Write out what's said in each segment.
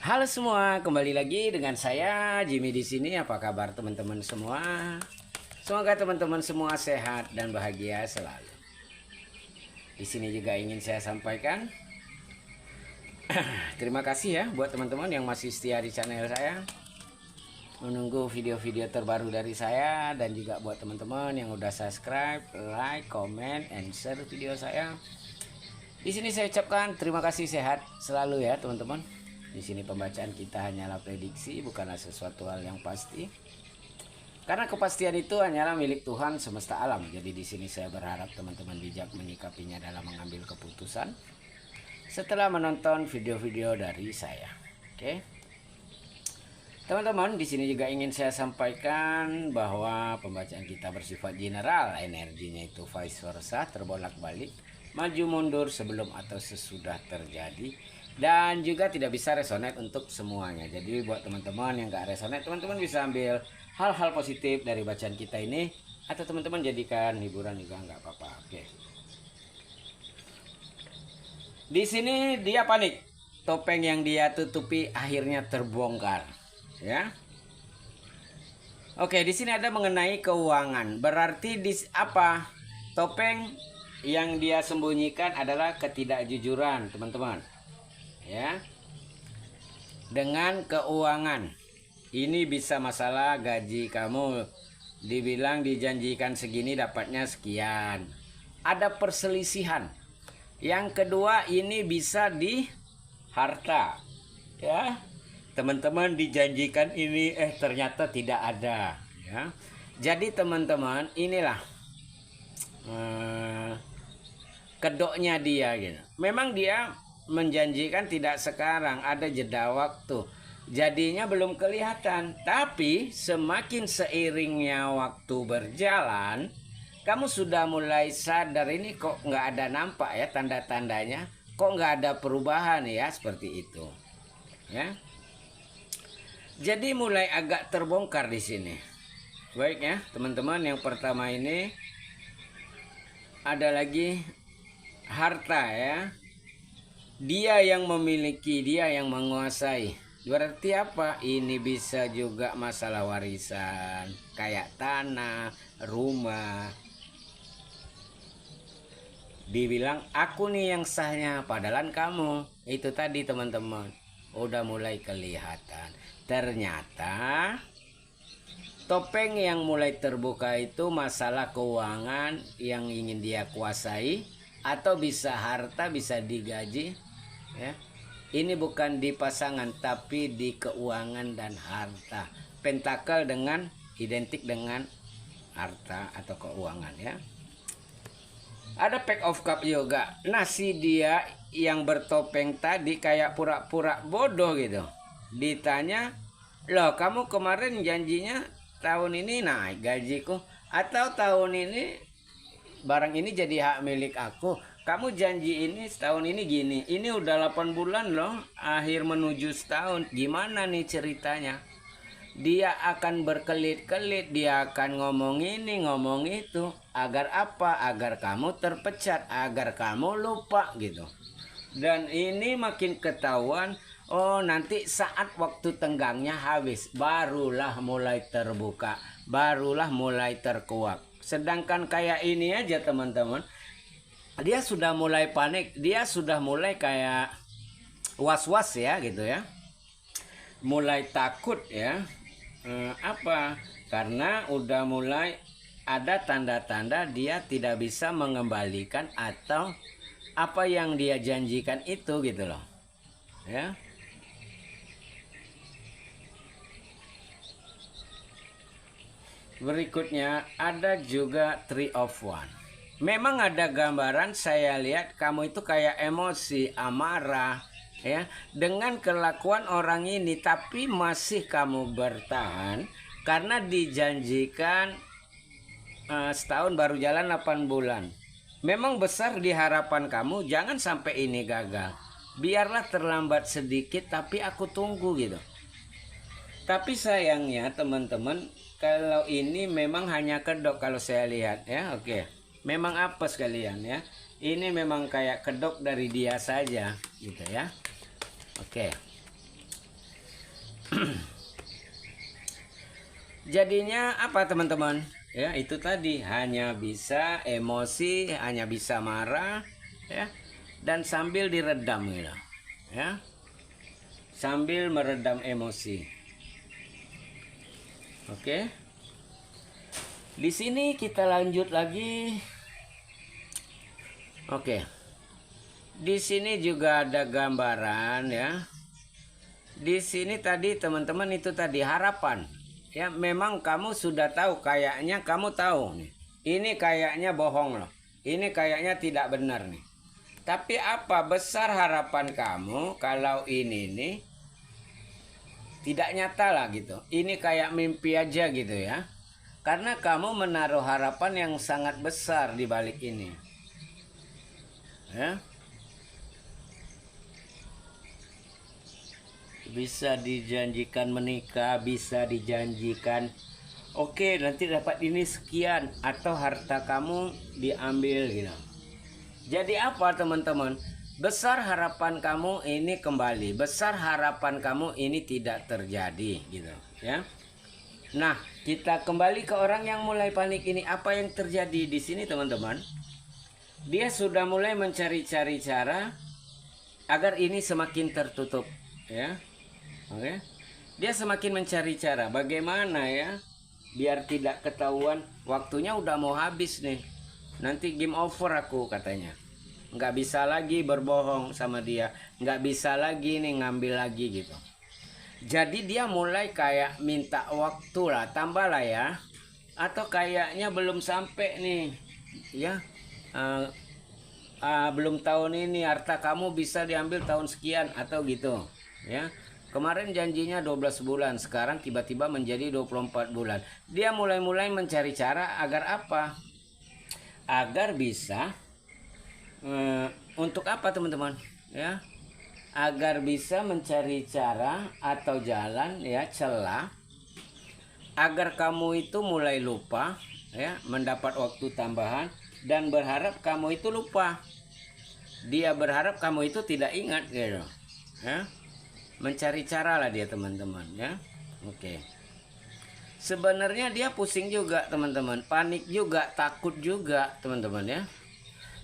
Halo semua, kembali lagi dengan saya Jimmy di sini. Apa kabar teman-teman semua? Semoga teman-teman semua sehat dan bahagia selalu. Di sini juga ingin saya sampaikan terima kasih ya buat teman-teman yang masih setia di channel saya, menunggu video-video terbaru dari saya, dan juga buat teman-teman yang udah subscribe, like, comment, and share video saya. Di sini saya ucapkan terima kasih, sehat selalu ya teman-teman. Di sini pembacaan kita hanyalah prediksi, bukanlah sesuatu hal yang pasti. Karena kepastian itu hanyalah milik Tuhan semesta alam. Jadi di sini saya berharap teman-teman bijak menyikapinya dalam mengambil keputusan setelah menonton video-video dari saya. Oke. Teman-teman, di sini juga ingin saya sampaikan bahwa pembacaan kita bersifat general, energinya itu vice versa, terbolak-balik, maju mundur sebelum atau sesudah terjadi, dan juga tidak bisa resonate untuk semuanya. Jadi buat teman-teman yang gak resonate, teman-teman bisa ambil hal-hal positif dari bacaan kita ini, atau teman-teman jadikan hiburan juga nggak apa-apa. Oke. Di sini dia panik, topeng yang dia tutupi akhirnya terbongkar, ya. Oke, di sini ada mengenai keuangan. Berarti di apa? Topeng yang dia sembunyikan adalah ketidakjujuran, teman-teman. Ya, dengan keuangan ini bisa masalah gaji kamu, dibilang dijanjikan segini dapatnya sekian, ada perselisihan. Yang kedua, ini bisa di harta, ya, teman-teman dijanjikan ini ternyata tidak ada, ya. Jadi teman-teman, inilah kedoknya dia gitu. Memang dia menjanjikan tidak sekarang, ada jeda waktu, jadinya belum kelihatan. Tapi semakin seiringnya waktu berjalan, kamu sudah mulai sadar, ini kok nggak ada nampak ya tanda-tandanya, kok nggak ada perubahan ya, seperti itu ya. Jadi mulai agak terbongkar di sini. Baik ya teman-teman, yang pertama ini ada lagi harta ya. Dia yang memiliki, dia yang menguasai. Berarti apa? Ini bisa juga masalah warisan, kayak tanah, rumah. Dibilang aku nih yang sahnya, padahal kamu. Itu tadi teman-teman, udah mulai kelihatan. Ternyata topeng yang mulai terbuka itu masalah keuangan yang ingin dia kuasai, atau bisa harta, bisa digaji ya. Ini bukan di pasangan tapi di keuangan dan harta. Pentakel dengan identik dengan harta atau keuangan ya. Ada pack of cup juga. Nah, si dia yang bertopeng tadi kayak pura-pura bodoh gitu. Ditanya, loh kamu kemarin janjinya tahun ini naik gajiku, atau tahun ini barang ini jadi hak milik aku. Kamu janji ini setahun ini gini. Ini udah 8 bulan loh, akhir menuju setahun. Gimana nih ceritanya? Dia akan berkelit-kelit, dia akan ngomong ini, ngomong itu. Agar apa? Agar kamu terpecat, agar kamu lupa gitu. Dan ini makin ketahuan, oh nanti saat waktu tenggangnya habis, barulah mulai terbuka, barulah mulai terkuak. Sedangkan kayak ini aja teman-teman, dia sudah mulai panik, dia sudah mulai kayak was-was ya gitu ya, mulai takut ya. Apa? Karena udah mulai ada tanda-tanda dia tidak bisa mengembalikan atau apa yang dia janjikan itu gitu loh ya. Berikutnya ada juga Three of One. Memang ada gambaran, saya lihat kamu itu kayak emosi, amarah ya dengan kelakuan orang ini, tapi masih kamu bertahan karena dijanjikan setahun, baru jalan 8 bulan. Memang besar di harapan kamu, jangan sampai ini gagal. Biarlah terlambat sedikit tapi aku tunggu gitu. Tapi sayangnya teman-teman, kalau ini memang hanya kedok kalau saya lihat ya. Oke, memang apa sekalian ya, ini memang kayak kedok dari dia saja gitu ya. Oke, Jadinya apa teman-teman? Ya, itu tadi hanya bisa emosi, hanya bisa marah, ya, dan sambil diredam gitu. Ya. Sambil meredam emosi. Oke. Di sini kita lanjut lagi. Oke. Di sini juga ada gambaran ya. Di sini tadi teman-teman itu tadi harapan. Ya, memang kamu sudah tahu, kayaknya kamu tahu nih. Ini kayaknya bohong loh. Ini kayaknya tidak benar nih. Tapi apa besar harapan kamu kalau ini nih tidak nyata lah gitu. Ini kayak mimpi aja gitu ya. Karena kamu menaruh harapan yang sangat besar di balik ini. Ya. Bisa dijanjikan menikah, bisa dijanjikan oke nanti dapat ini sekian, atau harta kamu diambil gitu. Jadi apa teman-teman? Besar harapan kamu ini kembali, besar harapan kamu ini tidak terjadi gitu ya. Nah, kita kembali ke orang yang mulai panik ini. Apa yang terjadi di sini teman-teman? Dia sudah mulai mencari-cari cara agar ini semakin tertutup ya. Oke. Dia semakin mencari cara bagaimana ya biar tidak ketahuan, waktunya udah mau habis nih. Nanti game over aku katanya. Nggak bisa lagi berbohong sama dia, nggak bisa lagi nih ngambil lagi gitu. Jadi dia mulai kayak minta waktu lah, tambah lah ya. Atau kayaknya belum sampai nih ya. Belum tahun ini harta kamu bisa diambil tahun sekian atau gitu ya. Kemarin janjinya 12 bulan, sekarang tiba-tiba menjadi 24 bulan. Dia mulai-mulai mencari cara agar apa? Agar bisa untuk apa teman-teman? Ya, agar bisa mencari cara atau jalan ya, celah agar kamu itu mulai lupa ya, mendapat waktu tambahan dan berharap kamu itu lupa. Dia berharap kamu itu tidak ingat gitu. Ya. Mencari cara lah dia teman-teman ya. Oke. Sebenarnya dia pusing juga teman-teman, panik juga, takut juga teman-teman ya.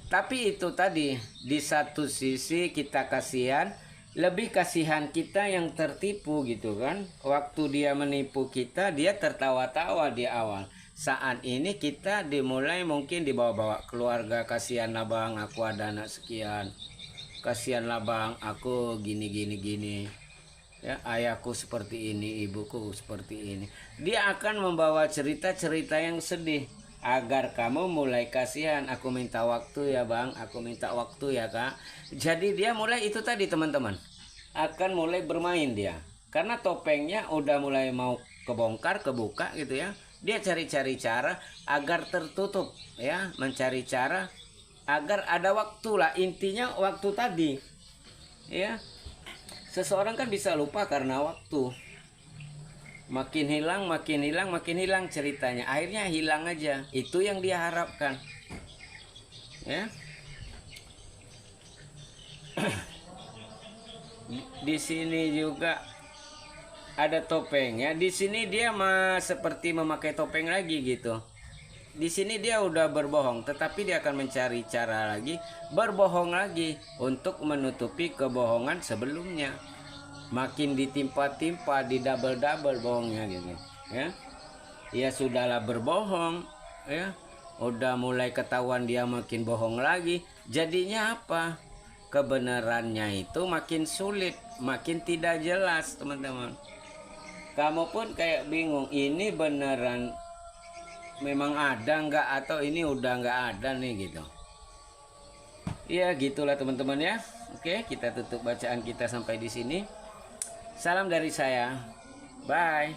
Tapi itu tadi, di satu sisi kita kasihan, lebih kasihan kita yang tertipu gitu kan. Waktu dia menipu kita, dia tertawa-tawa di awal. Saat ini kita dimulai mungkin dibawa-bawa keluarga, kasihanlah bang, aku ada anak sekian. Kasihanlah bang, aku gini. Ya, ayahku seperti ini, ibuku seperti ini. Dia akan membawa cerita-cerita yang sedih agar kamu mulai kasihan. Aku minta waktu ya bang, aku minta waktu ya kak. Jadi dia mulai itu tadi teman-teman, akan mulai bermain dia. Karena topengnya udah mulai mau kebongkar, kebuka gitu ya. Dia cari-cari cara agar tertutup ya, mencari cara agar ada waktu lah. Intinya waktu tadi ya. Seseorang kan bisa lupa karena waktu. Makin hilang ceritanya. Akhirnya hilang aja. Itu yang dia harapkan. Ya. Di sini juga ada topeng ya. Di sini dia seperti memakai topeng lagi gitu. Di sini dia udah berbohong, tetapi dia akan mencari cara lagi, berbohong lagi untuk menutupi kebohongan sebelumnya. Makin ditimpa-timpa, di double-double bohongnya gitu, ya. Ya sudahlah berbohong, ya. Udah mulai ketahuan dia makin bohong lagi. Jadinya apa? Kebenarannya itu makin sulit, makin tidak jelas, teman-teman. Kamu pun kayak bingung, ini beneran memang ada nggak atau ini udah nggak ada nih gitu. Ya gitulah teman-teman ya. Oke, kita tutup bacaan kita sampai di sini. Salam dari saya. Bye.